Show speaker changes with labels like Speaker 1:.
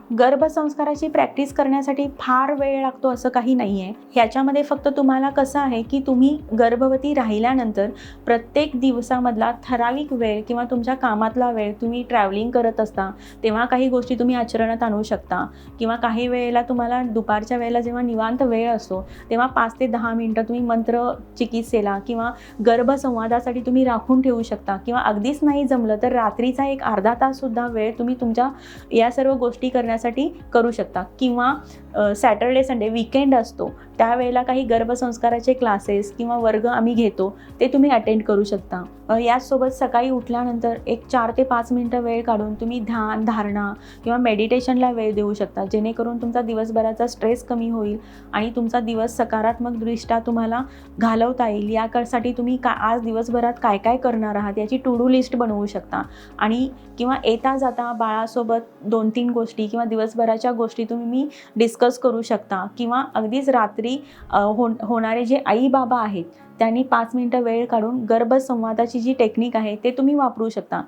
Speaker 1: गर्भसंस्काराची practice करण्यासाठी फार वेळ लागतो असं काही नाही आहे. ह्याच्यामध्ये फक्त तुम्हाला कसं आहे की तुम्ही गर्भवती राहिल्यानंतर प्रत्येक दिवसामधला ठराविक वेळ किंवा तुमच्या कामातला वेळ, तुम्ही ट्रॅव्हलिंग करत असता तेव्हा काही गोष्टी तुम्ही आचरणात आणू शकता किंवा काही वेळेला तुम्हाला दुपारच्या वेळेला जेव्हा निवांत वेळ असतो तेव्हा 5 ते 10 मिनिटं तुम्ही मंत्र चिकित्सेला किंवा गर्भसंवादासाठी तुम्ही राखून ठेवू शकता किंवा अगदीच नाही जमलं तर रात्रीचा एक अर्धा ताससुद्धा वेळ तुम्ही तुमच्या या सर्व गोष्टी करण्यासाठी करू शकता. किंवा सॅटर्डे संडे वीकेंड असतो त्यावेळेला काही गर्भसंस्काराचे क्लासेस किंवा वर्ग आम्ही घेतो ते तुम्ही अटेंड करू शकता. याचसोबत सकाळी उठल्यानंतर एक 4 ते 5 मिनिटं वेळ काढून तुम्ही ध्यान, धारणा किंवा मेडिटेशनला वेळ देऊ शकता, जेणेकरून तुमचा दिवसभराचा स्ट्रेस कमी होईल आणि तुमचा दिवस सकारात्मकदृष्ट्या तुम्हाला घालवता येईल. यासाठी तुम्ही आज दिवसभरात काय काय करणार आहात याची टू डू लिस्ट बनवू शकता आणि किंवा येता जाता बाळासोबत 2-3 गोष्टी किंवा दिवसभराच्या गोष्टी तुम्ही डिस्कस करू शकता किंवा अगदीच रात्री होणारे जे आई बाबा आहेत त्यांनी 5 मिनिटं वेळ काढून गर्भसंवादाची जी टेक्निक आहे ते तुम्ही वापरू शकता.